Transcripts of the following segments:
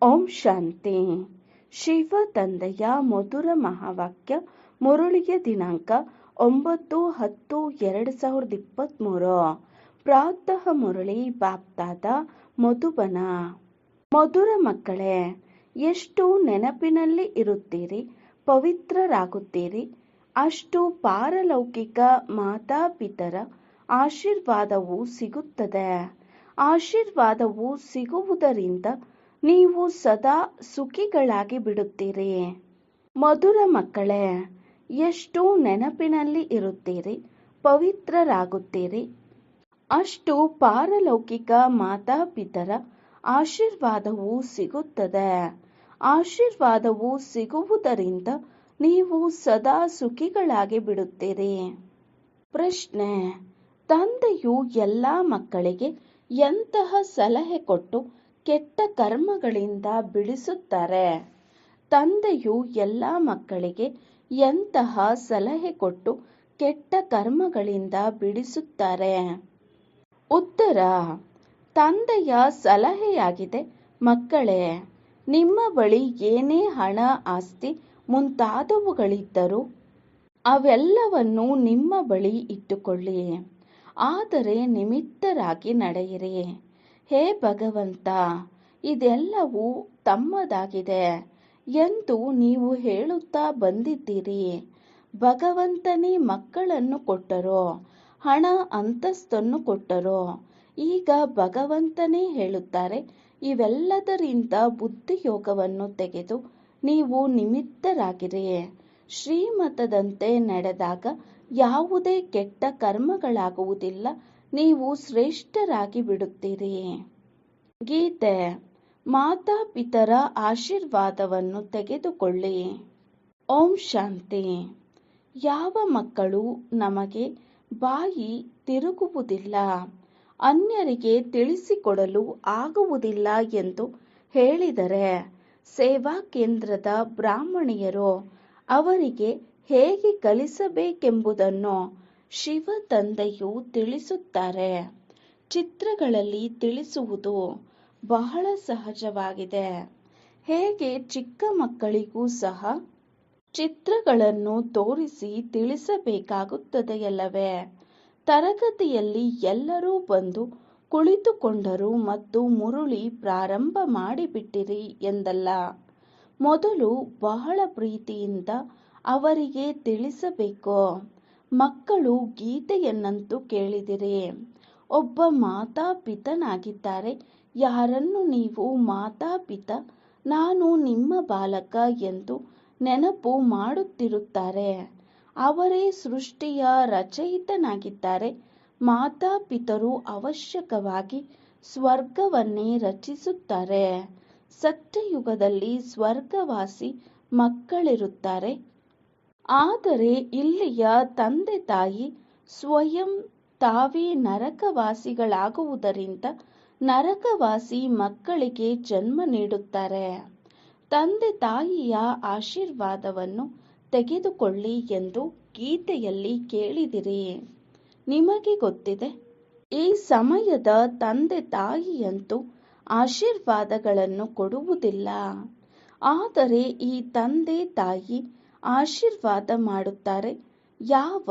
ಓಂ ಶಾಂತಿ. ಶಿವ ತಂದೆಯ ಮಧುರ ಮಹಾವಾಕ್ಯ. ಮುರುಳಿಗೆ ದಿನಾಂಕ 9-10-2023. ಪ್ರಾತಃ ಮುರಳಿ ಬಾಪ್ದಾದ ಮಧುಬನ. ಮಧುರ ಮಕ್ಕಳೇ, ಎಷ್ಟು ನೆನಪಿನಲ್ಲಿ ಇರುತ್ತೀರಿ, ಪವಿತ್ರರಾಗುತ್ತೀರಿ, ಅಷ್ಟು ಪಾರಲೌಕಿಕ ಮಾತಾಪಿತರ ಆಶೀರ್ವಾದವು ಸಿಗುತ್ತದೆ. ಆಶೀರ್ವಾದವು ಸಿಗುವುದರಿಂದ ನೀವು ಸದಾ ಸುಖಿಗಳಾಗಿ ಬಿಡುತ್ತೀರಿ. ಮಧುರ ಮಕ್ಕಳೇ, ಎಷ್ಟು ನೆನಪಿನಲ್ಲಿ ಇರುತ್ತೀರಿ, ಪವಿತ್ರರಾಗುತ್ತೀರಿ, ಅಷ್ಟು ಪಾರಲೌಕಿಕ ಮಾತಾಪಿತರ ಆಶೀರ್ವಾದವು ಸಿಗುತ್ತದೆ. ಆಶೀರ್ವಾದವು ಸಿಗುವುದರಿಂದ ನೀವು ಸದಾ ಸುಖಿಗಳಾಗಿ ಬಿಡುತ್ತೀರಿ. ಪ್ರಶ್ನೆ: ತಂದೆಯು ಎಲ್ಲ ಮಕ್ಕಳಿಗೆ ಎಂತಹ ಸಲಹೆ ಕೊಟ್ಟು ಕೆಟ್ಟ ಕರ್ಮಗಳಿಂದ ಬಿಡಿಸುತ್ತಾರೆ? ತಂದೆಯು ಎಲ್ಲ ಮಕ್ಕಳಿಗೆ ಎಂತಹ ಸಲಹೆ ಕೊಟ್ಟು ಕೆಟ್ಟ ಕರ್ಮಗಳಿಂದ ಬಿಡಿಸುತ್ತಾರೆ? ಉತ್ತರ: ತಂದೆಯ ಸಲಹೆಯಾಗಿದೆ, ಮಕ್ಕಳೇ, ನಿಮ್ಮ ಬಳಿ ಏನೇ ಹಣ, ಆಸ್ತಿ ಮುಂತಾದವುಗಳಿದ್ದರೂ ಅವೆಲ್ಲವನ್ನು ನಿಮ್ಮ ಬಳಿ ಇಟ್ಟುಕೊಳ್ಳಿ. ಆದರೆ ನಿಮಿತ್ತರಾಗಿ ನಡೆಯಿರಿ. ಹೇ ಭಗವಂತ, ಇದೆಲ್ಲವೂ ತಮ್ಮದಾಗಿದೆ ಎಂದು ನೀವು ಹೇಳುತ್ತಾ ಬಂದಿದ್ದೀರಿ. ಭಗವಂತನೇ ಮಕ್ಕಳನ್ನು ಕೊಟ್ಟರೋ, ಹಣ ಅಂತಸ್ತನ್ನು ಕೊಟ್ಟರೋ? ಈಗ ಭಗವಂತನೇ ಹೇಳುತ್ತಾರೆ, ಇವೆಲ್ಲದರಿಂದ ಬುದ್ಧಿಯೋಗವನ್ನು ತೆಗೆದು ನೀವು ನಿಮಿತ್ತರಾಗಿರಿ. ಶ್ರೀಮತದಂತೆ ನಡೆದಾಗ ಯಾವುದೇ ಕೆಟ್ಟ ಕರ್ಮಗಳಾಗುವುದಿಲ್ಲ, ನೀವು ಶ್ರೇಷ್ಠರಾಗಿ ಬಿಡುತ್ತೀರಿ. ಗೀತೆ. ಮಾತಾಪಿತರ ಆಶೀರ್ವಾದವನ್ನು ತೆಗೆದುಕೊಳ್ಳಿ. ಓಂ ಶಾಂತಿ. ಯಾವ ಮಕ್ಕಳು ನಮಗೆ ಬಾಯಿ ತಿರುಗುವುದಿಲ್ಲ, ಅನ್ಯರಿಗೆ ತಿಳಿಸಿಕೊಡಲು ಆಗುವುದಿಲ್ಲ ಎಂದು ಹೇಳಿದರೆ, ಸೇವಾ ಕೇಂದ್ರದ ಬ್ರಾಹ್ಮಣಿಯರು ಅವರಿಗೆ ಹೇಗೆ ಕಲಿಸಬೇಕೆಂಬುದನ್ನು ಶಿವ ತಂದೆಯು ತಿಳಿಸುತ್ತಾರೆ. ಚಿತ್ರಗಳಲ್ಲಿ ತಿಳಿಸುವುದು ಬಹಳ ಸಹಜವಾಗಿದೆ. ಹೇಗೆ ಚಿಕ್ಕ ಮಕ್ಕಳಿಗೂ ಸಹ ಚಿತ್ರಗಳನ್ನು ತೋರಿಸಿ ತಿಳಿಸಬೇಕಾಗುತ್ತದೆಯಲ್ಲವೇ? ತರಗತಿಯಲ್ಲಿ ಎಲ್ಲರೂ ಬಂದು ಕುಳಿತುಕೊಂಡರು ಮತ್ತು ಮುರುಳಿ ಪ್ರಾರಂಭ ಮಾಡಿಬಿಟ್ಟಿರಿ ಎಂದಲ್ಲ. ಮೊದಲು ಬಹಳ ಪ್ರೀತಿಯಿಂದ ಅವರಿಗೆ ತಿಳಿಸಬೇಕು. ಮಕ್ಕಳು ಗೀತೆಯನ್ನಂತೂ ಕೇಳಿದಿರಿ. ಒಬ್ಬ ಮಾತಾಪಿತನಾಗಿದ್ದಾರೆ. ಯಾರನ್ನು ನೀವು ಮಾತಾಪಿತ, ನಾನು ನಿಮ್ಮ ಬಾಲಕ ಎಂದು ನೆನಪು ಮಾಡುತ್ತಿರುತ್ತಾರೆ. ಅವರೇ ಸೃಷ್ಟಿಯ ರಚಯಿತನಾಗಿದ್ದಾರೆ. ಮಾತಾಪಿತರು ಅವಶ್ಯಕವಾಗಿ ಸ್ವರ್ಗವನ್ನೇ ರಚಿಸುತ್ತಾರೆ. ಸತ್ಯಯುಗದಲ್ಲಿ ಸ್ವರ್ಗವಾಸಿ ಮಕ್ಕಳಿರುತ್ತಾರೆ. ಆದರೆ ಇಲ್ಲಿಯ ತಂದೆ ತಾಯಿ ಸ್ವಯಂ ತಾವೇ ನರಕವಾಸಿಗಳಾಗುವುದರಿಂದ ನರಕವಾಸಿ ಮಕ್ಕಳಿಗೆ ಜನ್ಮ ನೀಡುತ್ತಾರೆ. ತಂದೆ ತಾಯಿಯ ಆಶೀರ್ವಾದವನ್ನು ತೆಗೆದುಕೊಳ್ಳಿ ಎಂದು ಗೀತೆಯಲ್ಲಿ ಕೇಳಿದಿರಿ. ನಿಮಗೆ ಗೊತ್ತಿದೆ, ಈ ಸಮಯದ ತಂದೆ ತಾಯಿಯಂತೂ ಆಶೀರ್ವಾದಗಳನ್ನು ಕೊಡುವುದಿಲ್ಲ. ಆದರೆ ಈ ತಂದೆ ತಾಯಿ ಆಶೀರ್ವಾದ ಮಾಡುತ್ತಾರೆ. ಯಾವ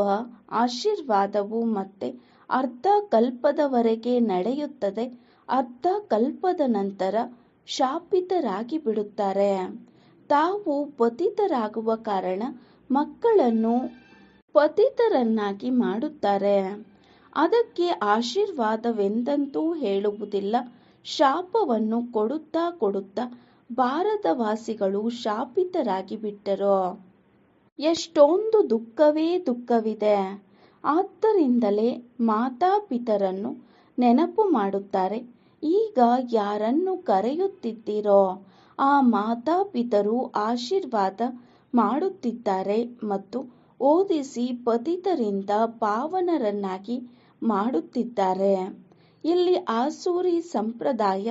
ಆಶೀರ್ವಾದವು ಮತ್ತೆ ಅರ್ಧ ಕಲ್ಪದವರೆಗೆ ನಡೆಯುತ್ತದೆ. ಅರ್ಧ ಕಲ್ಪದ ನಂತರ ಶಾಪಿತರಾಗಿ ಬಿಡುತ್ತಾರೆ. ತಾವು ಪತಿತರಾಗುವ ಕಾರಣ ಮಕ್ಕಳನ್ನು ಪತಿತರನ್ನಾಗಿ ಮಾಡುತ್ತಾರೆ. ಅದಕ್ಕೆ ಆಶೀರ್ವಾದವೆಂದಂತೂ ಹೇಳುವುದಿಲ್ಲ. ಶಾಪವನ್ನು ಕೊಡುತ್ತಾ ಕೊಡುತ್ತಾ ಭಾರತವಾಸಿಗಳು ಶಾಪಿತರಾಗಿ ಬಿಟ್ಟರು. ಎಷ್ಟೊಂದು ದುಃಖವೇ ದುಃಖವಿದೆ. ಆದ್ದರಿಂದಲೇ ಮಾತಾಪಿತರನ್ನು ನೆನಪು ಮಾಡುತ್ತಾರೆ. ಈಗ ಯಾರನ್ನು ಕರೆಯುತ್ತಿದ್ದೀರೋ ಆ ಮಾತಾಪಿತರು ಆಶೀರ್ವಾದ ಮಾಡುತ್ತಿದ್ದಾರೆ ಮತ್ತು ಓದಿಸಿ ಪತಿತರಿಂದ ಪಾವನರನ್ನಾಗಿ ಮಾಡುತ್ತಿದ್ದಾರೆ. ಇಲ್ಲಿ ಆಸೂರಿ ಸಂಪ್ರದಾಯ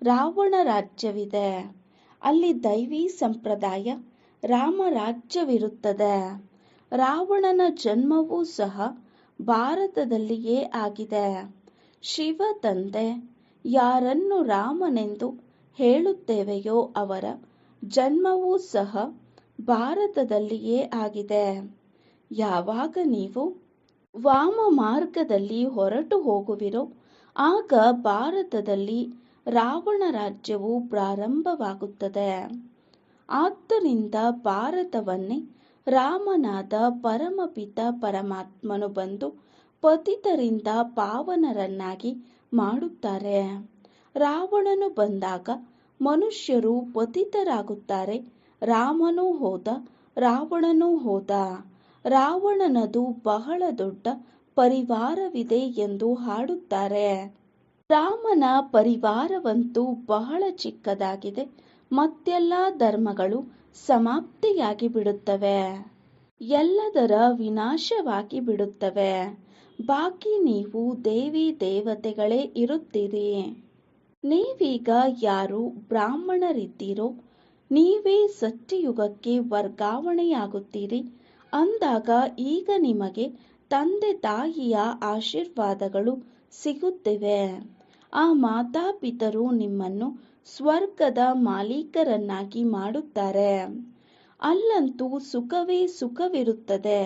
ರಾವಣ ರಾಜ್ಯವಿದೆ. ಅಲ್ಲಿ ದೈವಿ ಸಂಪ್ರದಾಯ ರಾಮರಾಜ್ಯವಿರುತ್ತದೆ. ರಾವಣನ ಜನ್ಮವೂ ಸಹ ಭಾರತದಲ್ಲಿಯೇ ಆಗಿದೆ. ಶಿವ ತಂದೆ ಯಾರನ್ನು ರಾಮನೆಂದು ಹೇಳುತ್ತೇವೆಯೋ ಅವರ ಜನ್ಮವೂ ಸಹ ಭಾರತದಲ್ಲಿಯೇ ಆಗಿದೆ. ಯಾವಾಗ ನೀವು ವಾಮ ಮಾರ್ಗದಲ್ಲಿ ಹೊರಟು ಹೋಗುವಿರೋ ಆಗ ಭಾರತದಲ್ಲಿ ರಾವಣ ರಾಜ್ಯವು ಪ್ರಾರಂಭವಾಗುತ್ತದೆ. ಆದ್ದರಿಂದ ಭಾರತವನ್ನೇ ರಾಮನಾದ ಪರಮಪಿತ ಪರಮಾತ್ಮನು ಬಂದು ಪತಿತರಿಂದ ಪಾವನರನ್ನಾಗಿ ಮಾಡುತ್ತಾರೆ. ರಾವಣನು ಬಂದಾಗ ಮನುಷ್ಯರು ಪತಿತರಾಗುತ್ತಾರೆ. ರಾಮನೂ ಹೋದ, ರಾವಣನೂ ಹೋದ. ರಾವಣನದು ಬಹಳ ದೊಡ್ಡ ಪರಿವಾರವಿದೆ ಎಂದು ಹಾಡುತ್ತಾರೆ. ರಾಮನ ಪರಿವಾರವಂತೂ ಬಹಳ ಚಿಕ್ಕದಾಗಿದೆ. ಮತ್ತೆಲ್ಲ ಧರ್ಮಗಳು ಸಮಾಪ್ತಿಯಾಗಿ ಬಿಡುತ್ತವೆ, ಎಲ್ಲದರ ವಿನಾಶವಾಗಿ ಬಿಡುತ್ತವೆ. ಬಾಕಿ ನೀವು ದೇವಿ ದೇವತೆಗಳೇ ಇರುತ್ತೀರಿ. ನೀವೀಗ ಯಾರು ಬ್ರಾಹ್ಮಣರಿದ್ದೀರೋ ನೀವೇ ಸತ್ಯಯುಗಕ್ಕೆ ವರ್ಗಾವಣೆಯಾಗುತ್ತೀರಿ. ಅಂದಾಗ ಈಗ ನಿಮಗೆ ತಂದೆ ತಾಯಿಯ ಆಶೀರ್ವಾದಗಳು ಸಿಗುತ್ತಿವೆ. ಆ ಮಾತಾಪಿತರು ನಿಮ್ಮನ್ನು ಸ್ವರ್ಗದ ಮಾಲೀಕರನ್ನಾಗಿ ಮಾಡುತ್ತಾರೆ. ಅಲ್ಲಂತೂ ಸುಖವೇ ಸುಖವಿರುತ್ತದೆ.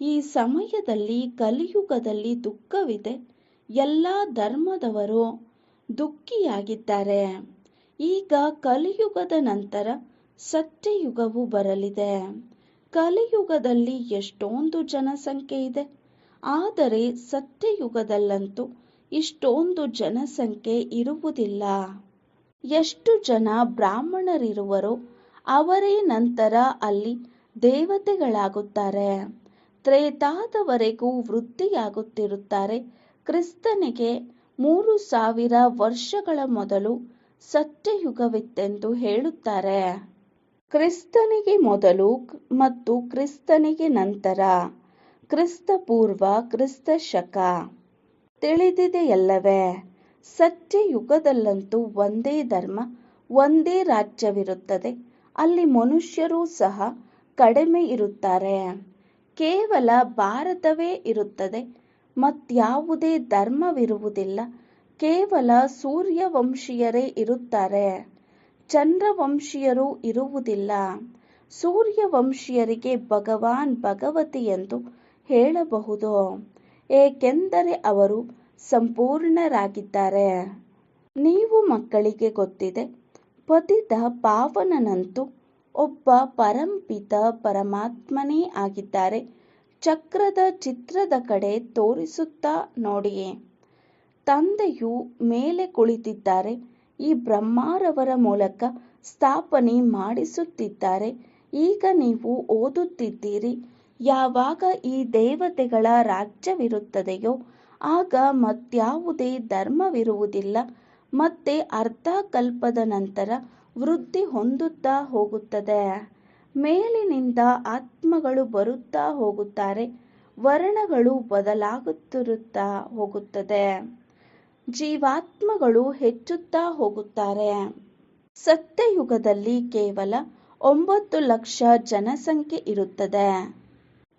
ಈ ಸಮಯದಲ್ಲಿ ಕಲಿಯುಗದಲ್ಲಿ ದುಃಖವಿದೆ. ಎಲ್ಲ ಧರ್ಮದವರು ದುಃಖಿಯಾಗಿದ್ದಾರೆ. ಈಗ ಕಲಿಯುಗದ ನಂತರ ಸತ್ಯಯುಗವು ಬರಲಿದೆ. ಕಲಿಯುಗದಲ್ಲಿ ಎಷ್ಟೊಂದು ಜನಸಂಖ್ಯೆ ಇದೆ. ಆದರೆ ಸತ್ಯಯುಗದಲ್ಲಂತೂ ಇಷ್ಟೊಂದು ಜನಸಂಖ್ಯೆ ಇರುವುದಿಲ್ಲ. ಎಷ್ಟು ಜನ ಬ್ರಾಹ್ಮಣರಿರುವರೋ ಅವರೇ ನಂತರ ಅಲ್ಲಿ ದೇವತೆಗಳಾಗುತ್ತಾರೆ. ತ್ರೇತಾದವರೆಗೂ ವೃದ್ಧಿಯಾಗುತ್ತಿರುತ್ತಾರೆ. ಕ್ರಿಸ್ತನಿಗೆ 3000 ವರ್ಷಗಳ ಮೊದಲು ಸತ್ಯಯುಗವಿತ್ತೆಂದು ಹೇಳುತ್ತಾರೆ. ಕ್ರಿಸ್ತನಿಗೆ ಮೊದಲು ಮತ್ತು ಕ್ರಿಸ್ತನಿಗೆ ನಂತರ, ಕ್ರಿಸ್ತ ಪೂರ್ವ, ಕ್ರಿಸ್ತ ಶಕ. ತಿಳಿದಿದೆಯಲ್ಲವೇ? ಸತ್ಯಯುಗದಲ್ಲಂತೂ ಒಂದೇ ಧರ್ಮ, ಒಂದೇ ರಾಜ್ಯವಿರುತ್ತದೆ. ಅಲ್ಲಿ ಮನುಷ್ಯರೂ ಸಹ ಕಡಿಮೆ ಇರುತ್ತಾರೆ. ಕೇವಲ ಭಾರತವೇ ಇರುತ್ತದೆ. ಮತ್ಯಾವುದೇ ಧರ್ಮವಿರುವುದಿಲ್ಲ. ಕೇವಲ ಸೂರ್ಯವಂಶೀಯರೇ ಇರುತ್ತಾರೆ. ಚಂದ್ರವಂಶೀಯರು ಇರುವುದಿಲ್ಲ. ಸೂರ್ಯವಂಶೀಯರಿಗೆ ಭಗವಾನ್ ಭಗವತಿ ಎಂದು ಹೇಳಬಹುದು, ಏಕೆಂದರೆ ಅವರು ಸಂಪೂರ್ಣರಾಗಿದ್ದಾರೆ. ನೀವು ಮಕ್ಕಳಿಗೆ ಗೊತ್ತಿದೆ, ಪತಿತ ಪಾವನನಂತೂ ಒಬ್ಬ ಪರಂಪಿತ ಪರಮಾತ್ಮನೇ ಆಗಿದ್ದಾರೆ. ಚಕ್ರದ ಚಿತ್ರದ ಕಡೆ ತೋರಿಸುತ್ತಾ ನೋಡಿ. ತಂದೆಯು ಮೇಲೆ ಕುಳಿತಿದ್ದಾರೆ. ಈ ಬ್ರಹ್ಮರವರ ಮೂಲಕ ಸ್ಥಾಪನೆ ಮಾಡಿಸುತ್ತಿದ್ದಾರೆ. ಈಗ ನೀವು ಓದುತ್ತಿದ್ದೀರಿ. ಯಾವಾಗ ಈ ದೇವತೆಗಳ ರಾಜ್ಯವಿರುತ್ತದೆಯೋ ಆಗ ಮತ್ಯಾವುದೇ ಧರ್ಮವಿರುವುದಿಲ್ಲ. ಮತ್ತೆ ಅರ್ಧ ಕಲ್ಪದ ನಂತರ ವೃದ್ಧಿ ಹೊಂದುತ್ತಾ ಹೋಗುತ್ತದೆ. ಮೇಲಿನಿಂದ ಆತ್ಮಗಳು ಬರುತ್ತಾ ಹೋಗುತ್ತಾರೆ. ವರ್ಣಗಳು ಬದಲಾಗುತ್ತಿರುತ್ತಾ ಹೋಗುತ್ತದೆ. ಜೀವಾತ್ಮಗಳು ಹೆಚ್ಚುತ್ತಾ ಹೋಗುತ್ತಾರೆ. ಸತ್ಯಯುಗದಲ್ಲಿ ಕೇವಲ 9 ಲಕ್ಷ ಜನಸಂಖ್ಯೆ ಇರುತ್ತದೆ.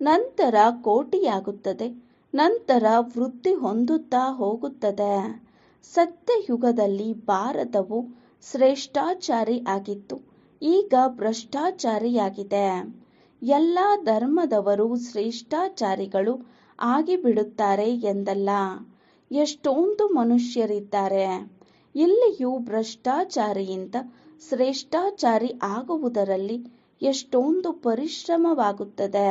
ನಂತರ ಕೋಟಿಯಾಗುತ್ತದೆ. ನಂತರ ವೃದ್ಧಿ ಹೊಂದುತ್ತಾ ಹೋಗುತ್ತದೆ. ಸತ್ಯಯುಗದಲ್ಲಿ ಭಾರತವು ಶ್ರೇಷ್ಠಾಚಾರಿ ಆಗಿತ್ತು. ಈಗ ಭ್ರಷ್ಟಾಚಾರಿಯಾಗಿದೆ. ಎಲ್ಲ ಧರ್ಮದವರು ಶ್ರೇಷ್ಠಾಚಾರಿಗಳು ಆಗಿಬಿಡುತ್ತಾರೆ ಎಂದಲ್ಲ. ಎಷ್ಟೊಂದು ಮನುಷ್ಯರಿದ್ದಾರೆ. ಇಲ್ಲಿಯೂ ಭ್ರಷ್ಟಾಚಾರಿಯಿಂದ ಶ್ರೇಷ್ಠಾಚಾರಿ ಆಗುವುದರಲ್ಲಿ ಎಷ್ಟೊಂದು ಪರಿಶ್ರಮವಾಗುತ್ತದೆ.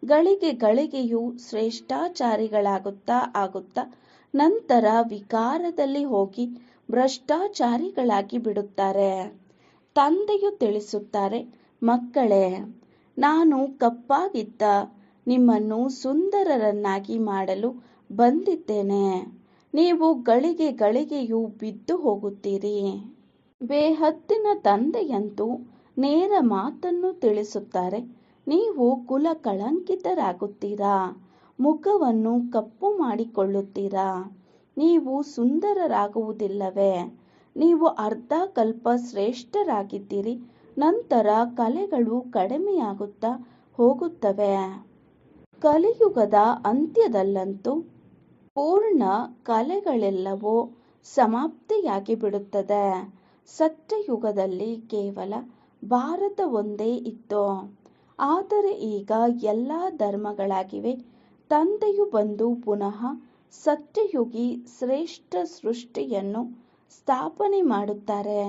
ಗಳಿಗೆ ಗಳಿಗೆಯೂ ಶ್ರೇಷ್ಠಾಚಾರಿಗಳಾಗುತ್ತಾ ಆಗುತ್ತಾ ನಂತರ ವಿಕಾರದಲ್ಲಿ ಹೋಗಿ ಭ್ರಷ್ಟಾಚಾರಿಗಳಾಗಿ ಬಿಡುತ್ತಾರೆ. ತಂದೆಯು ತಿಳಿಸುತ್ತಾರೆ, ಮಕ್ಕಳೇ, ನಾನು ಕಪ್ಪಾಗಿದ್ದ ನಿಮ್ಮನ್ನು ಸುಂದರರನ್ನಾಗಿ ಮಾಡಲು ಬಂದಿದ್ದೇನೆ. ನೀವು ಗಳಿಗೆ ಗಳಿಗೆಯೂ ಬಿದ್ದು ಹೋಗುತ್ತೀರಿ. ಬೇಹದ್ದಿನ ತಂದೆಯಂತೂ ನೇರ ಮಾತನ್ನು ತಿಳಿಸುತ್ತಾರೆ. ನೀವು ಕುಲ ಕಳಂಕಿತರಾಗುತ್ತೀರಾ. ಮುಖವನ್ನು ಕಪ್ಪು ಮಾಡಿಕೊಳ್ಳುತ್ತೀರಾ. ನೀವು ಸುಂದರರಾಗುವುದಿಲ್ಲವೇ? ನೀವು ಅರ್ಧ ಕಲ್ಪ ಶ್ರೇಷ್ಠರಾಗಿದ್ದೀರಿ. ನಂತರ ಕಲೆಗಳು ಕಡಿಮೆಯಾಗುತ್ತಾ ಹೋಗುತ್ತವೆ. ಕಲಿಯುಗದ ಅಂತ್ಯದಲ್ಲಂತೂ ಪೂರ್ಣ ಕಲೆಗಳೆಲ್ಲವೂ ಸಮಾಪ್ತಿಯಾಗಿ ಬಿಡುತ್ತದೆ. ಸತ್ಯಯುಗದಲ್ಲಿ ಕೇವಲ ಭಾರತ ಒಂದೇ ಇತ್ತು. ಆದರೆ ಈಗ ಎಲ್ಲ ಧರ್ಮಗಳಾಗಿವೆ. ತಂದೆಯು ಬಂದು ಪುನಃ ಸತ್ಯಯುಗಿ ಶ್ರೇಷ್ಠ ಸೃಷ್ಟಿಯನ್ನು ಸ್ಥಾಪನೆ ಮಾಡುತ್ತಾರೆ.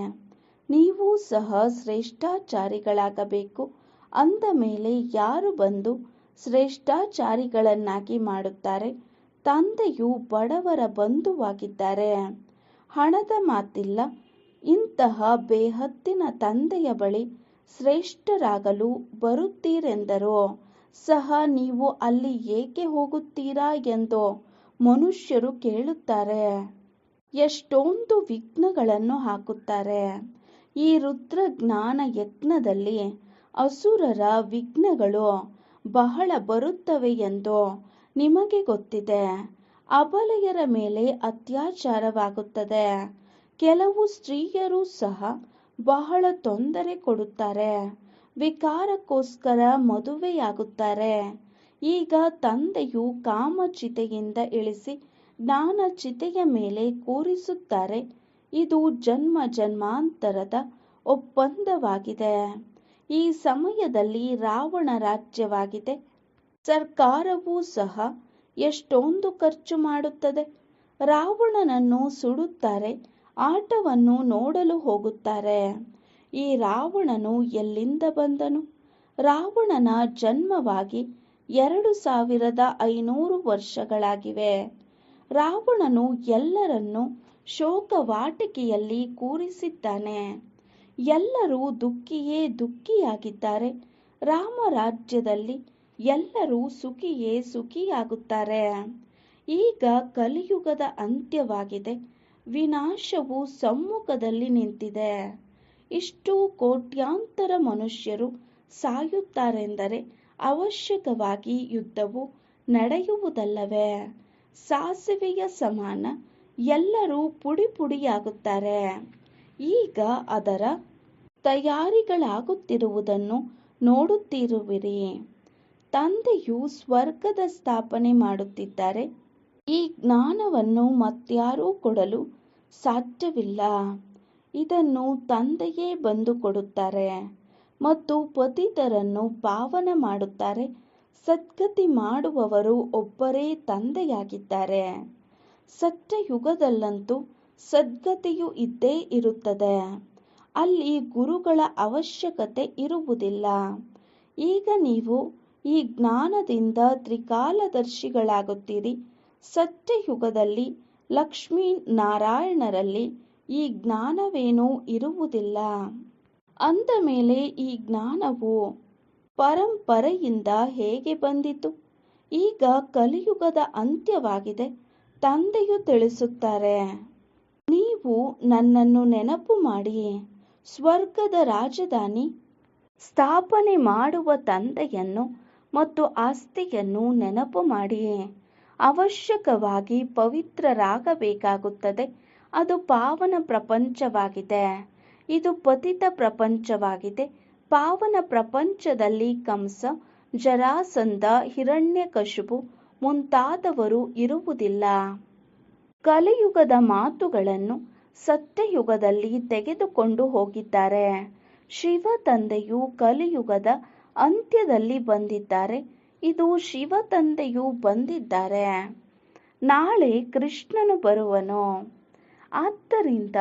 ನೀವು ಸಹ ಶ್ರೇಷ್ಠಾಚಾರಿಗಳಾಗಬೇಕು. ಅಂದ ಮೇಲೆ ಯಾರು ಬಂದು ಶ್ರೇಷ್ಠಾಚಾರಿಗಳನ್ನಾಗಿ ಮಾಡುತ್ತಾರೆ? ತಂದೆಯು ಬಡವರ ಬಂಧುವಾಗಿದ್ದಾರೆ. ಹಣದ ಮಾತಿಲ್ಲ. ಇಂತಹ ಬೇಹದ್ದಿನ ತಂದೆಯ ಬಳಿ ಶ್ರೇಷ್ಠರಾಗಲು ಬರುತ್ತೀರೆಂದರೂ ಸಹ ನೀವು ಅಲ್ಲಿ ಏಕೆ ಹೋಗುತ್ತೀರಾ ಎಂದು ಮನುಷ್ಯರು ಕೇಳುತ್ತಾರೆ. ಎಷ್ಟೊಂದು ವಿಘ್ನಗಳನ್ನು ಹಾಕುತ್ತಾರೆ. ಈ ರುದ್ರ ಜ್ಞಾನ ಯಜ್ಞದಲ್ಲಿ ಅಸುರರ ವಿಘ್ನಗಳು ಬಹಳ ಬರುತ್ತವೆ ಎಂದು ನಿಮಗೆ ಗೊತ್ತಿದೆ. ಅಬಲೆಯರ ಮೇಲೆ ಅತ್ಯಾಚಾರವಾಗುತ್ತದೆ. ಕೆಲವು ಸ್ತ್ರೀಯರು ಸಹ ಬಹಳ ತೊಂದರೆ ಕೊಡುತ್ತಾರೆ. ವಿಕಾರಕ್ಕೋಸ್ಕರ ಮದುವೆಯಾಗುತ್ತಾರೆ. ಈಗ ತಂದೆಯು ಕಾಮಚಿತೆಯಿಂದ ಇಳಿಸಿ ಜ್ಞಾನಚಿತೆಯ ಮೇಲೆ ಕೂರಿಸುತ್ತಾರೆ. ಇದು ಜನ್ಮ ಜನ್ಮಾಂತರದ ಒಪ್ಪಂದವಾಗಿದೆ. ಈ ಸಮಯದಲ್ಲಿ ರಾವಣ ರಾಜ್ಯವಾಗಿದೆ. ಸರ್ಕಾರವೂ ಸಹ ಎಷ್ಟೊಂದು ಖರ್ಚು ಮಾಡುತ್ತದೆ. ರಾವಣನನ್ನು ಸುಡುತ್ತಾರೆ. ಆಟವನ್ನು ನೋಡಲು ಹೋಗುತ್ತಾರೆ. ಈ ರಾವಣನು ಎಲ್ಲಿಂದ ಬಂದನು? ರಾವಣನ ಜನ್ಮವಾಗಿ 2500 ವರ್ಷಗಳಾಗಿವೆ. ರಾವಣನು ಎಲ್ಲರನ್ನೂ ಶೋಕವಾಟಿಕೆಯಲ್ಲಿ ಕೂರಿಸಿದ್ದಾನೆ. ಎಲ್ಲರೂ ದುಃಖಿಯೇ ದುಃಖಿಯಾಗಿದ್ದಾರೆ. ರಾಮರಾಜ್ಯದಲ್ಲಿ ಎಲ್ಲರೂ ಸುಖಿಯೇ ಸುಖಿಯಾಗುತ್ತಾರೆ. ಈಗ ಕಲಿಯುಗದ ಅಂತ್ಯವಾಗಿದೆ. ವಿನಾಶವು ಸಮ್ಮುಖದಲ್ಲಿ ನಿಂತಿದೆ. ಇಷ್ಟು ಕೋಟ್ಯಾಂತರ ಮನುಷ್ಯರು ಸಾಯುತ್ತಾರೆಂದರೆ ಅವಶ್ಯಕವಾಗಿ ಯುದ್ಧವು ನಡೆಯುವುದಲ್ಲವೇ? ಸಾಸಿವೆಯ ಸಮಾನ ಎಲ್ಲರೂ ಪುಡಿ ಪುಡಿಯಾಗುತ್ತಾರೆ. ಈಗ ಅದರ ತಯಾರಿಗಳಾಗುತ್ತಿರುವುದನ್ನು ನೋಡುತ್ತಿರುವಿರಿ. ತಂದೆಯು ಸ್ವರ್ಗದ ಸ್ಥಾಪನೆ ಮಾಡುತ್ತಿದ್ದಾರೆ. ಈ ಜ್ಞಾನವನ್ನು ಮತ್ಯಾರೂ ಕೊಡಲು ಸಾಧ್ಯವಿಲ್ಲ. ಇದನ್ನು ತಂದೆಯೇ ಬಂದು ಕೊಡುತ್ತಾರೆ ಮತ್ತು ಪತಿತರನ್ನು ಪಾವನ ಮಾಡುತ್ತಾರೆ. ಸದ್ಗತಿ ಮಾಡುವವರು ಒಬ್ಬರೇ ತಂದೆಯಾಗಿದ್ದಾರೆ. ಸತ್ಯಯುಗದಲ್ಲಂತೂ ಸದ್ಗತಿಯು ಇದ್ದೇ ಇರುತ್ತದೆ. ಅಲ್ಲಿ ಗುರುಗಳ ಅವಶ್ಯಕತೆ ಇರುವುದಿಲ್ಲ. ಈಗ ನೀವು ಈ ಜ್ಞಾನದಿಂದ ತ್ರಿಕಾಲದರ್ಶಿಗಳಾಗುತ್ತೀರಿ. ಸತ್ಯಯುಗದಲ್ಲಿ ಲಕ್ಷ್ಮೀನಾರಾಯಣರಲ್ಲಿ ಈ ಜ್ಞಾನವೇನೂ ಇರುವುದಿಲ್ಲ. ಅಂದ ಮೇಲೆ ಈ ಜ್ಞಾನವು ಪರಂಪರೆಯಿಂದ ಹೇಗೆ ಬಂದಿತು? ಈಗ ಕಲಿಯುಗದ ಅಂತ್ಯವಾಗಿದೆ. ತಂದೆಯು ತಿಳಿಸುತ್ತಾರೆ, ನೀವು ನನ್ನನ್ನು ನೆನಪು ಮಾಡಿ ಸ್ವರ್ಗದ ರಾಜಧಾನಿ ಸ್ಥಾಪನೆ ಮಾಡುವ ತಂದೆಯನ್ನು ಮತ್ತು ಆಸ್ತಿಯನ್ನು ನೆನಪು ಮಾಡಿ. ಅವಶ್ಯಕವಾಗಿ ಪವಿತ್ರರಾಗಬೇಕಾಗುತ್ತದೆ. ಅದು ಪಾವನ ಪ್ರಪಂಚವಾಗಿದೆ. ಇದು ಪತಿತ ಪ್ರಪಂಚವಾಗಿದೆ. ಪಾವನ ಪ್ರಪಂಚದಲ್ಲಿ ಕಂಸ, ಜರಾಸಂಧ, ಹಿರಣ್ಯಕಶಿಪು ಮುಂತಾದವರು ಇರುವುದಿಲ್ಲ. ಕಲಿಯುಗದ ಮಾತುಗಳನ್ನು ಸತ್ಯಯುಗದಲ್ಲಿ ತೆಗೆದುಕೊಂಡು ಹೋಗಿದ್ದಾರೆ. ಶಿವ ತಂದೆಯು ಕಲಿಯುಗದ ಅಂತ್ಯದಲ್ಲಿ ಬಂದಿದ್ದಾರೆ. ಇದು ಶಿವ ತಂದೆಯು ಬಂದಿದ್ದಾರೆ. ನಾಳೆ ಕೃಷ್ಣನು ಬರುವನು. ಆದ್ದರಿಂದ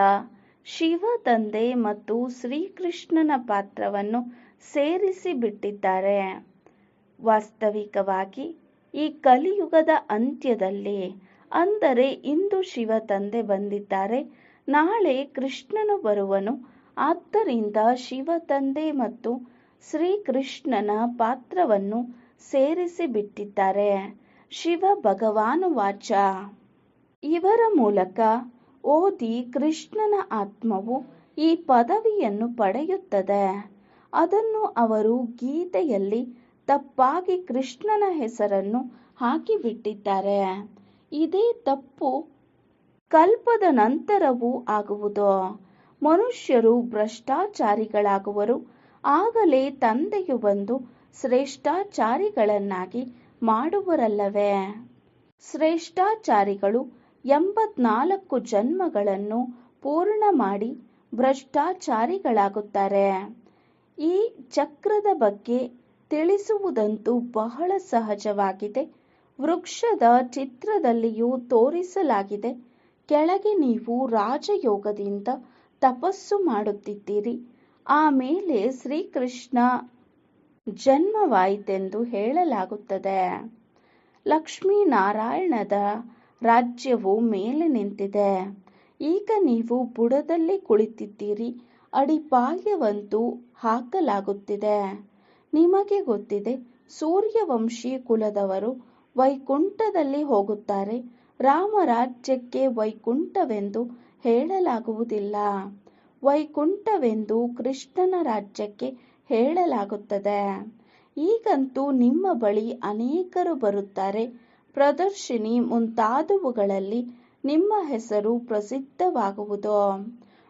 ಶಿವ ತಂದೆ ಮತ್ತು ಶ್ರೀಕೃಷ್ಣನ ಪಾತ್ರವನ್ನು ಸೇರಿಸಿ ಬಿಟ್ಟಿದ್ದಾರೆ. ವಾಸ್ತವಿಕವಾಗಿ ಈ ಕಲಿಯುಗದ ಅಂತ್ಯದಲ್ಲಿ, ಅಂದರೆ ಇಂದು ಶಿವ ತಂದೆ ಬಂದಿದ್ದಾರೆ, ನಾಳೆ ಕೃಷ್ಣನು ಬರುವನು. ಆದ್ದರಿಂದ ಶಿವ ತಂದೆ ಮತ್ತು ಶ್ರೀಕೃಷ್ಣನ ಪಾತ್ರವನ್ನು ಸೇರಿಸಿ ಬಿಟ್ಟಿದ್ದಾರೆ. ಶಿವ ಭಗವಾನುವಾಚ, ಇವರ ಮೂಲಕ ಓದಿ ಕೃಷ್ಣನ ಆತ್ಮವು ಈ ಪದವಿಯನ್ನು ಪಡೆಯುತ್ತದೆ. ಅದನ್ನು ಅವರು ಗೀತೆಯಲ್ಲಿ ತಪ್ಪಾಗಿ ಕೃಷ್ಣನ ಹೆಸರನ್ನು ಹಾಕಿಬಿಟ್ಟಿದ್ದಾರೆ. ಇದೇ ತಪ್ಪು ಕಲ್ಪದ ನಂತರವೂ ಆಗುವುದು. ಮನುಷ್ಯರು ಭ್ರಷ್ಟಾಚಾರಿಗಳಾಗುವರು. ಆಗಲೇ ತಂದೆಯು ಬಂದು ಶ್ರೇಷ್ಠಾಚಾರಿಗಳನ್ನಾಗಿ ಮಾಡುವರಲ್ಲವೇ? ಶ್ರೇಷ್ಠಾಚಾರಿಗಳು 84 ಜನ್ಮಗಳನ್ನು ಪೂರ್ಣ ಮಾಡಿ ಭ್ರಷ್ಟಾಚಾರಿಗಳಾಗುತ್ತಾರೆ. ಈ ಚಕ್ರದ ಬಗ್ಗೆ ತಿಳಿಸುವುದಂತೂ ಬಹಳ ಸಹಜವಾಗಿದೆ. ವೃಕ್ಷದ ಚಿತ್ರದಲ್ಲಿಯೂ ತೋರಿಸಲಾಗಿದೆ. ಕೆಳಗೆ ನೀವು ರಾಜಯೋಗದಿಂದ ತಪಸ್ಸು ಮಾಡುತ್ತಿದ್ದೀರಿ. ಆಮೇಲೆ ಶ್ರೀಕೃಷ್ಣ ಜನ್ಮವಾಯಿತೆಂದು ಹೇಳಲಾಗುತ್ತದೆ. ಲಕ್ಷ್ಮೀನಾರಾಯಣದ ರಾಜ್ಯವು ಮೇಲೆ ನಿಂತಿದೆ. ಈಗ ನೀವು ಬುಡದಲ್ಲಿ ಕುಳಿತಿದ್ದೀರಿ. ಅಡಿಪಾಯವಂತೂ ಹಾಕಲಾಗುತ್ತಿದೆ. ನಿಮಗೆ ಗೊತ್ತಿದೆ, ಸೂರ್ಯವಂಶಿ ಕುಲದವರು ವೈಕುಂಠದಲ್ಲಿ ಹೋಗುತ್ತಾರೆ. ರಾಮರಾಜ್ಯಕ್ಕೆ ವೈಕುಂಠವೆಂದು ಹೇಳಲಾಗುವುದಿಲ್ಲ. ವೈಕುಂಠವೆಂದು ಕೃಷ್ಣನ ರಾಜ್ಯಕ್ಕೆ ಹೇಳಲಾಗುತ್ತದೆ. ಈಗಂತೂ ನಿಮ್ಮ ಬಳಿ ಅನೇಕರು ಬರುತ್ತಾರೆ. ಪ್ರದರ್ಶಿನಿ ಮುಂತಾದವುಗಳಲ್ಲಿ ನಿಮ್ಮ ಹೆಸರು ಪ್ರಸಿದ್ಧವಾಗುವುದು.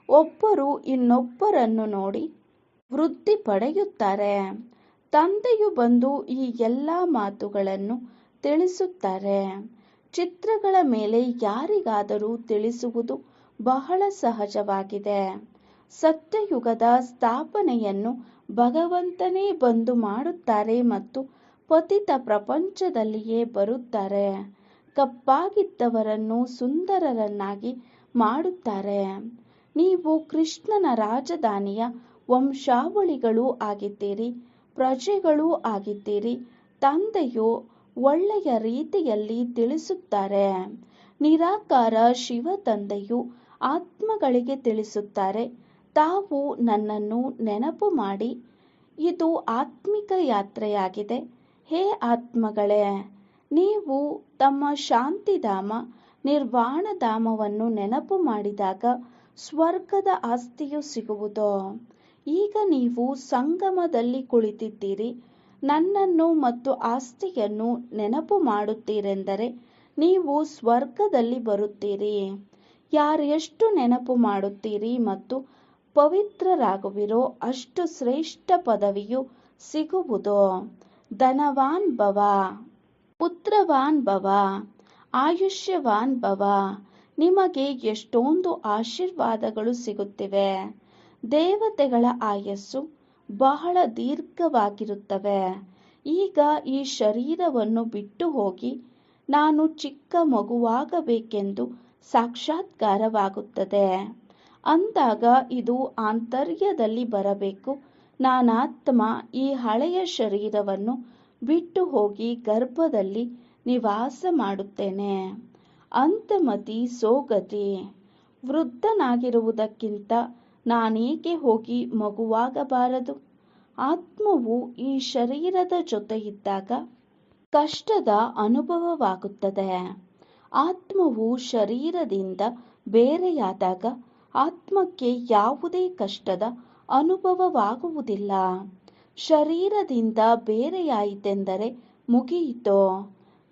ಒಬ್ಬರು ಇನ್ನೊಬ್ಬರನ್ನು ನೋಡಿ ವೃದ್ಧಿ ಪಡೆಯುತ್ತಾರೆ. ತಂದೆಯು ಬಂದು ಈ ಎಲ್ಲ ಮಾತುಗಳನ್ನು ತಿಳಿಸುತ್ತಾರೆ. ಚಿತ್ರಗಳ ಮೇಲೆ ಯಾರಿಗಾದರೂ ತಿಳಿಸುವುದು ಬಹಳ ಸಹಜವಾಗಿದೆ. ಸತ್ಯಯುಗದ ಸ್ಥಾಪನೆಯನ್ನು ಭಗವಂತನೇ ಬಂದು ಮಾಡುತ್ತಾರೆ ಮತ್ತು ಪತಿತ ಪ್ರಪಂಚದಲ್ಲಿಯೇ ಬರುತ್ತಾರೆ. ಕಪ್ಪಾಗಿದ್ದವರನ್ನು ಸುಂದರರನ್ನಾಗಿ ಮಾಡುತ್ತಾರೆ. ನೀವು ಕೃಷ್ಣನ ರಾಜಧಾನಿಯ ವಂಶಾವಳಿಗಳೂ ಆಗಿದ್ದೀರಿ, ಪ್ರಜೆಗಳೂ ಆಗಿದ್ದೀರಿ. ತಂದೆಯು ಒಳ್ಳೆಯ ರೀತಿಯಲ್ಲಿ ತಿಳಿಸುತ್ತಾರೆ. ನಿರಾಕಾರ ಶಿವ ತಂದೆಯು ಆತ್ಮಗಳಿಗೆ ತಿಳಿಸುತ್ತಾರೆ, ತಾವು ನನ್ನನ್ನು ನೆನಪು ಮಾಡಿ. ಇದು ಆತ್ಮಿಕ ಯಾತ್ರೆಯಾಗಿದೆ. ಹೇ ಆತ್ಮಗಳೇ, ನೀವು ತಮ್ಮ ಶಾಂತಿಧಾಮ ನಿರ್ವಾಣಧಾಮವನ್ನು ನೆನಪು ಮಾಡಿದಾಗ ಸ್ವರ್ಗದ ಆಸ್ತಿಯು ಸಿಗುವುದು. ಈಗ ನೀವು ಸಂಗಮದಲ್ಲಿ ಕುಳಿತಿದ್ದೀರಿ. ನನ್ನನ್ನು ಮತ್ತು ಆಸ್ತಿಯನ್ನು ನೆನಪು ಮಾಡುತ್ತೀರೆಂದರೆ ನೀವು ಸ್ವರ್ಗದಲ್ಲಿ ಬರುತ್ತೀರಿ. ಯಾರೆಷ್ಟು ನೆನಪು ಮಾಡುತ್ತೀರಿ ಮತ್ತು ಪವಿತ್ರರಾಗುವಿರೋ ಅಷ್ಟು ಶ್ರೇಷ್ಠ ಪದವಿಯು ಸಿಗುವುದು. ಧನವಾನ್ ಭವ, ಪುತ್ರವಾನ್ ಭವ, ಆಯುಷ್ಯವಾನ್ ಭವ. ನಿಮಗೆ ಎಷ್ಟೊಂದು ಆಶೀರ್ವಾದಗಳು ಸಿಗುತ್ತಿವೆ. ದೇವತೆಗಳ ಆಯಸ್ಸು ಬಹಳ ದೀರ್ಘವಾಗಿರುತ್ತವೆ. ಈಗ ಈ ಶರೀರವನ್ನು ಬಿಟ್ಟು ಹೋಗಿ ನಾನು ಚಿಕ್ಕ ಮಗುವಾಗಬೇಕೆಂದು ಸಾಕ್ಷಾತ್ಕಾರವಾಗುತ್ತದೆ. ಅಂದಾಗ ಇದು ಆಂತರ್ಯದಲ್ಲಿ ಬರಬೇಕು. ನಾನಾತ್ಮ ಈ ಹಳೆಯ ಶರೀರವನ್ನು ಬಿಟ್ಟು ಹೋಗಿ ಗರ್ಭದಲ್ಲಿ ನಿವಾಸ ಮಾಡುತ್ತೇನೆ. ಅಂತಮತಿ ಸೋಗತಿ. ವೃದ್ಧನಾಗಿರುವುದಕ್ಕಿಂತ ನಾನೇಕೆ ಹೋಗಿ ಮಗುವಾಗಬಾರದು? ಆತ್ಮವು ಈ ಶರೀರದ ಜೊತೆ ಇದ್ದಾಗ ಕಷ್ಟದ ಅನುಭವವಾಗುತ್ತದೆ. ಆತ್ಮವು ಶರೀರದಿಂದ ಬೇರೆಯಾದಾಗ ಆತ್ಮಕ್ಕೆ ಯಾವುದೇ ಕಷ್ಟದ ಅನುಭವವಾಗುವುದಿಲ್ಲ. ಶರೀರದಿಂದ ಬೇರೆಯಾಯಿತೆಂದರೆ ಮುಗಿಯಿತು.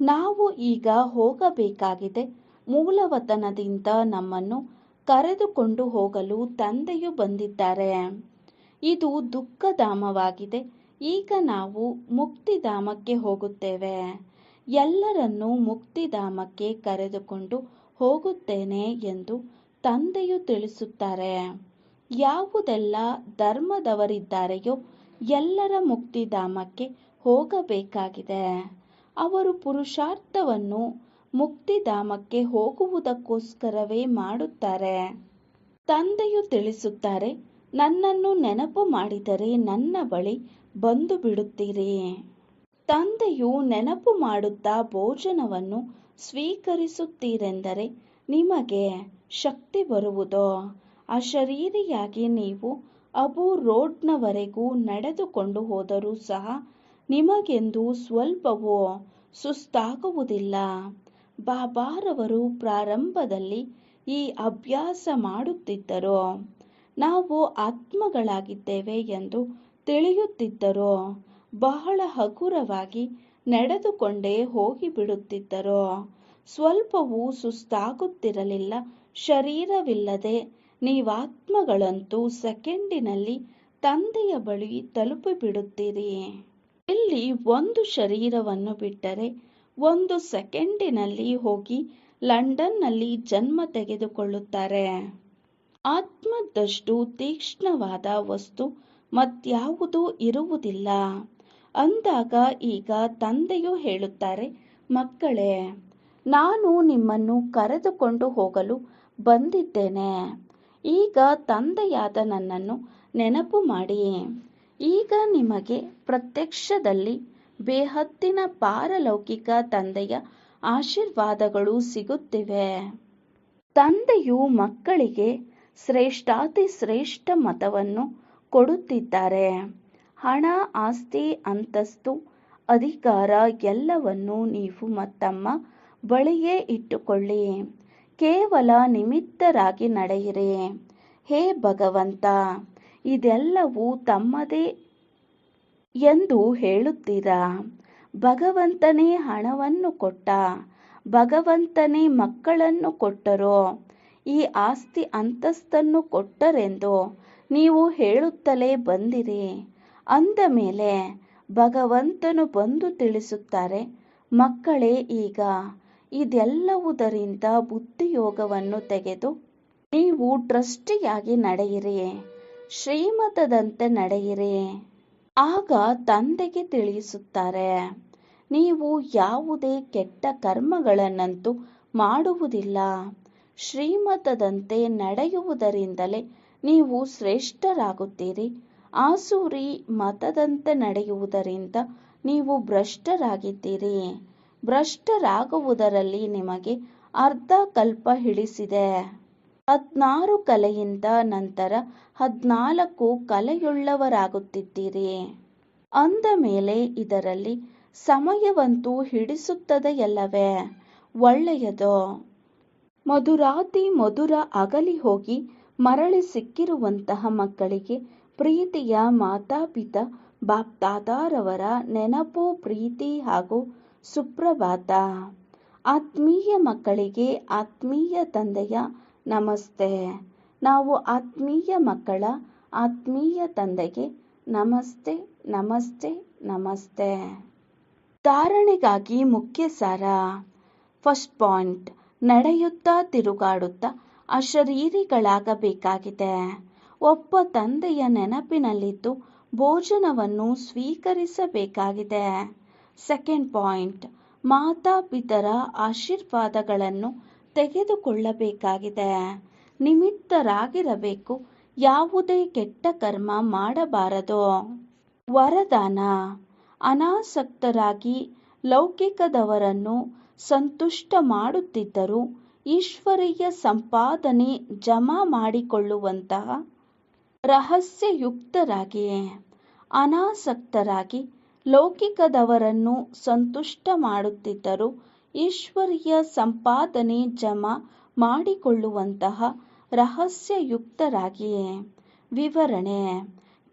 ನಾವು ಈಗ ಹೋಗಬೇಕಾಗಿದೆ. ಮೂಲವತನದಿಂದ ನಮ್ಮನ್ನು ಕರೆದುಕೊಂಡು ಹೋಗಲು ತಂದೆಯು ಬಂದಿದ್ದಾರೆ. ಇದು ದುಃಖಧಾಮವಾಗಿದೆ. ಈಗ ನಾವು ಮುಕ್ತಿಧಾಮಕ್ಕೆ ಹೋಗುತ್ತೇವೆ. ಎಲ್ಲರನ್ನೂ ಮುಕ್ತಿಧಾಮಕ್ಕೆ ಕರೆದುಕೊಂಡು ಹೋಗುತ್ತೇನೆ ಎಂದು ತಂದೆಯು ತಿಳಿಸುತ್ತಾರೆ. ಯಾವುದೆಲ್ಲ ಧರ್ಮದವರಿದ್ದಾರೆಯೋ ಎಲ್ಲರ ಮುಕ್ತಿಧಾಮಕ್ಕೆ ಹೋಗಬೇಕಾಗಿದೆ. ಅವರು ಪುರುಷಾರ್ಥವನ್ನು ಮುಕ್ತಿಧಾಮಕ್ಕೆ ಹೋಗುವುದಕ್ಕೋಸ್ಕರವೇ ಮಾಡುತ್ತಾರೆ. ತಂದೆಯು ತಿಳಿಸುತ್ತಾರೆ, ನನ್ನನ್ನು ನೆನಪು ಮಾಡಿದರೆ ನನ್ನ ಬಳಿ ಬಂದು ಬಿಡುತ್ತೀರಿ. ತಂದೆಯು ನೆನಪು ಮಾಡುತ್ತಾ ಭೋಜನವನ್ನು ಸ್ವೀಕರಿಸುತ್ತೀರೆಂದರೆ ನಿಮಗೆ ಶಕ್ತಿ ಬರುವುದು. ಅಶರೀರಿಯಾಗಿ ನೀವು ಅಬು ರೋಡ್ನವರೆಗೂ ನಡೆದುಕೊಂಡು ಹೋದರೂ ಸಹ ನಿಮಗೆಂದೂ ಸ್ವಲ್ಪವೂ ಸುಸ್ತಾಗುವುದಿಲ್ಲ. ಬಾಬಾರವರು ಪ್ರಾರಂಭದಲ್ಲಿ ಈ ಅಭ್ಯಾಸ ಮಾಡುತ್ತಿದ್ದರು. ನಾವು ಆತ್ಮಗಳಾಗಿದ್ದೇವೆ ಎಂದು ತಿಳಿಯುತ್ತಿದ್ದರು. ಬಹಳ ಹಗುರವಾಗಿ ನಡೆದುಕೊಂಡೇ ಹೋಗಿಬಿಡುತ್ತಿದ್ದರು. ಸ್ವಲ್ಪವೂ ಸುಸ್ತಾಗುತ್ತಿರಲಿಲ್ಲ. ಶರೀರವಿಲ್ಲದೆ ನೀವಾತ್ಮಗಳಂತೂ ಸೆಕೆಂಡಿನಲ್ಲಿ ತಂದೆಯ ಬಳಿ ತಲುಪಿಬಿಡುತ್ತೀರಿ. ಇಲ್ಲಿ ಒಂದು ಶರೀರವನ್ನು ಬಿಟ್ಟರೆ 1 ಸೆಕೆಂಡಿನಲ್ಲಿ ಹೋಗಿ ಲಂಡನ್ನಲ್ಲಿ ಜನ್ಮ ತೆಗೆದುಕೊಳ್ಳುತ್ತಾರೆ. ಆತ್ಮದಷ್ಟು ತೀಕ್ಷ್ಣವಾದ ವಸ್ತು ಮತ್ಯಾವುದೂ ಇರುವುದಿಲ್ಲ ಅಂದಾಗ ಈಗ ತಂದೆಯು ಹೇಳುತ್ತಾರೆ, ಮಕ್ಕಳೇ, ನಾನು ನಿಮ್ಮನ್ನು ಕರೆದುಕೊಂಡು ಹೋಗಲು ಬಂದಿದ್ದೇನೆ. ಈಗ ತಂದೆಯಾದ ನನ್ನನ್ನು ನೆನಪು ಮಾಡಿ. ಈಗ ನಿಮಗೆ ಪ್ರತ್ಯಕ್ಷದಲ್ಲಿ ಬೇಹದ್ದಿನ ಪಾರಲೌಕಿಕ ತಂದೆಯ ಆಶೀರ್ವಾದಗಳು ಸಿಗುತ್ತಿವೆ. ತಂದೆಯು ಮಕ್ಕಳಿಗೆ ಶ್ರೇಷ್ಠಾತಿ ಶ್ರೇಷ್ಠ ಮತವನ್ನು ಕೊಡುತ್ತಿದ್ದಾರೆ. ಹಣ, ಆಸ್ತಿ, ಅಂತಸ್ತು, ಅಧಿಕಾರ ಎಲ್ಲವನ್ನೂ ನೀವು ತಮ್ಮ ಬಳಿಯೇ ಇಟ್ಟುಕೊಳ್ಳಿ. ಕೇವಲ ನಿಮಿತ್ತರಾಗಿ ನಡೆಯಿರಿ. ಹೇ ಭಗವಂತ, ಇದೆಲ್ಲವೂ ತಮ್ಮದೇ ಎಂದು ಹೇಳುತ್ತೀರಾ? ಭಗವಂತನೇ ಹಣವನ್ನು ಕೊಟ್ಟ, ಭಗವಂತನೇ ಮಕ್ಕಳನ್ನು ಕೊಟ್ಟರೋ, ಈ ಆಸ್ತಿ ಅಂತಸ್ತನ್ನು ಕೊಟ್ಟರೆಂದು ನೀವು ಹೇಳುತ್ತಲೇ ಬಂದಿರಿ. ಅಂದ ಮೇಲೆ ಭಗವಂತನು ಬಂದು ತಿಳಿಸುತ್ತಾರೆ, ಮಕ್ಕಳೇ, ಈಗ ಇದೆಲ್ಲವುದರಿಂದ ಬುದ್ಧಿಯೋಗವನ್ನು ತೆಗೆದು ನೀವು ಟ್ರಸ್ಟಿಯಾಗಿ ನಡೆಯಿರಿ, ಶ್ರೀಮತದಂತೆ ನಡೆಯಿರಿ. ಆಗ ತಂದೆಗೆ ತಿಳಿಸುತ್ತಾರೆ, ನೀವು ಯಾವುದೇ ಕೆಟ್ಟ ಕರ್ಮಗಳನ್ನಂತೂ ಮಾಡುವುದಿಲ್ಲ. ಶ್ರೀಮತದಂತೆ ನಡೆಯುವುದರಿಂದಲೇ ನೀವು ಶ್ರೇಷ್ಠರಾಗುತ್ತೀರಿ. ಆಸುರಿ ಮತದಂತೆ ನಡೆಯುವುದರಿಂದ ನೀವು ಭ್ರಷ್ಟರಾಗಿದ್ದೀರಿ. ಭ್ರಷ್ಟರಾಗುವುದರಲ್ಲಿ ನಿಮಗೆ ಅರ್ಧ ಕಲ್ಪ ಹಿಡಿಸಿದೆ. 16 ಕಲೆಯಿಂದ ನಂತರ 14 ಕಲೆಯುಳ್ಳವರಾಗುತ್ತಿದ್ದೀರಿ. ಅಂದ ಮೇಲೆ ಇದರಲ್ಲಿ ಸಮಯವಂತೂ ಹಿಡಿಸುತ್ತದೆಯಲ್ಲವೇ? ಒಳ್ಳೆಯದು. ಮಧುರಾತಿ ಮಧುರ ಅಗಲಿ ಹೋಗಿ ಮರಳಿ ಸಿಕ್ಕಿರುವಂತಹ ಮಕ್ಕಳಿಗೆ ಪ್ರೀತಿಯ ಮಾತಾಪಿತಾ ಬಾಪ್ದಾದಾರವರ ನೆನಪು, ಪ್ರೀತಿ ಹಾಗೂ ಸುಪ್ರಭಾತ. ಆತ್ಮೀಯ ಮಕ್ಕಳಿಗೆ ಆತ್ಮೀಯ ತಂದೆಯ ನಮಸ್ತೆ. ನಾವು ಆತ್ಮೀಯ ಮಕ್ಕಳ ಆತ್ಮೀಯ ತಂದೆಗೆ ನಮಸ್ತೆ, ನಮಸ್ತೆ, ನಮಸ್ತೆ. ಧಾರಣೆಗಾಗಿ ಮುಖ್ಯ ಸಾರ. ಫಸ್ಟ್ ಪಾಯಿಂಟ್, ನಡೆಯುತ್ತಾ ತಿರುಗಾಡುತ್ತಾ ಅಶರೀರಿಗಳಾಗಬೇಕಾಗಿದೆ. ಒಬ್ಬ ತಂದೆಯ ನೆನಪಿನಲ್ಲಿದ್ದು ಭೋಜನವನ್ನು ಸ್ವೀಕರಿಸಬೇಕಾಗಿದೆ. ಸೆಕೆಂಡ್ ಪಾಯಿಂಟ್, ಮಾತಾಪಿತರ ಆಶೀರ್ವಾದಗಳನ್ನು ತೆಗೆದುಕೊಳ್ಳಬೇಕಾಗಿದೆ. ನಿಮಿತ್ತರಾಗಿರಬೇಕು, ಯಾವುದೇ ಕೆಟ್ಟ ಕರ್ಮ ಮಾಡಬಾರದು. ವರದಾನ: ಅನಾಸಕ್ತರಾಗಿ ಲೌಕಿಕದವರನ್ನು ಸಂತುಷ್ಟ ಮಾಡುತ್ತಿದ್ದರೂ ಈಶ್ವರೀಯ ಸಂಪಾದನೆ ಜಮಾ ಮಾಡಿಕೊಳ್ಳುವಂತಹ ರಹಸ್ಯಯುಕ್ತರಾಗಿ. ಅನಾಸಕ್ತರಾಗಿ ಲೌಕಿಕದವರನ್ನು ಸಂತುಷ್ಟ ಮಾಡುತ್ತಿದ್ದರೂ ಈಶ್ವರೀಯ ಸಂಪಾದನೆ ಜಮಾ ಮಾಡಿಕೊಳ್ಳುವಂತಹ ರಹಸ್ಯಯುಕ್ತರಾಗಿ. ವಿವರಣೆ: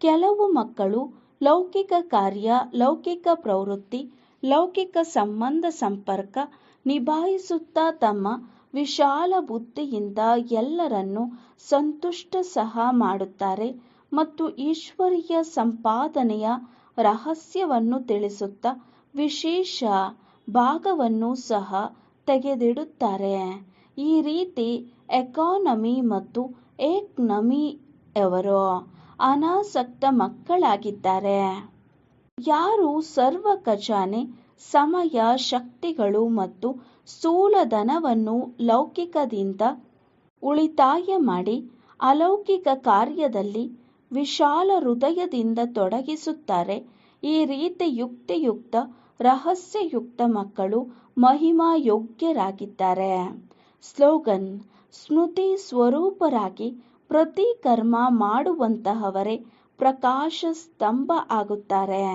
ಕೆಲವು ಮಕ್ಕಳು ಲೌಕಿಕ ಕಾರ್ಯ, ಲೌಕಿಕ ಪ್ರವೃತ್ತಿ, ಲೌಕಿಕ ಸಂಬಂಧ ಸಂಪರ್ಕ ನಿಭಾಯಿಸುತ್ತಾ ತಮ್ಮ ವಿಶಾಲ ಬುದ್ಧಿಯಿಂದ ಎಲ್ಲರನ್ನೂ ಸಂತುಷ್ಟ ಸಹ ಮಾಡುತ್ತಾರೆ ಮತ್ತು ಈಶ್ವರೀಯ ಸಂಪಾದನೆಯ ರಹಸ್ಯವನ್ನು ತಿಳಿಸುತ್ತಾ ವಿಶೇಷ ಭಾಗವನ್ನು ಸಹ ತೆಗೆದಿಡುತ್ತಾರೆ. ಈ ರೀತಿ ಎಕಾನಮಿ ಮತ್ತು ಏಕ್ನಮಿಯವರು ಅನಾಸಕ್ತ ಮಕ್ಕಳಾಗಿದ್ದಾರೆ. ಯಾರು ಸರ್ವ ಖಜಾನೆ, ಸಮಯ, ಶಕ್ತಿಗಳು ಮತ್ತು ಸ್ಥೂಲಧನವನ್ನು ಲೌಕಿಕದಿಂದ ಉಳಿತಾಯ ಮಾಡಿ ಅಲೌಕಿಕ ಕಾರ್ಯದಲ್ಲಿ ವಿಶಾಲ ಹೃದಯದಿಂದ ತೊಡಗಿಸುತ್ತಾರೆ, ಈ ರೀತಿ ಯುಕ್ತಿಯುಕ್ತ ರಹಸ್ಯಯುಕ್ತ ಮಕ್ಕಳು ಮಹಿಮಾ ಯೋಗ್ಯರಾಗಿದ್ದಾರೆ. ಸ್ಲೋಗನ್: ಸ್ಮೃತಿ ಸ್ವರೂಪರಾಗಿ ಪ್ರತಿ ಕರ್ಮ ಮಾಡುವಂತಹವರೇ ಪ್ರಕಾಶ ಸ್ತಂಭ ಆಗುತ್ತಾರೆ.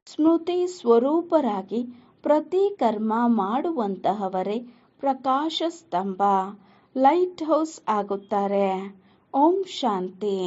ಸ್ಮೃತಿ ಸ್ವರೂಪರಾಗಿ ಪ್ರತಿ ಕರ್ಮ ಮಾಡುವಂತಹವರೇ ಪ್ರಕಾಶ ಸ್ತಂಭ, ಲೈಟ್ ಹೌಸ್ ಆಗುತ್ತಾರೆ. ಓಂ ಶಾಂತಿ.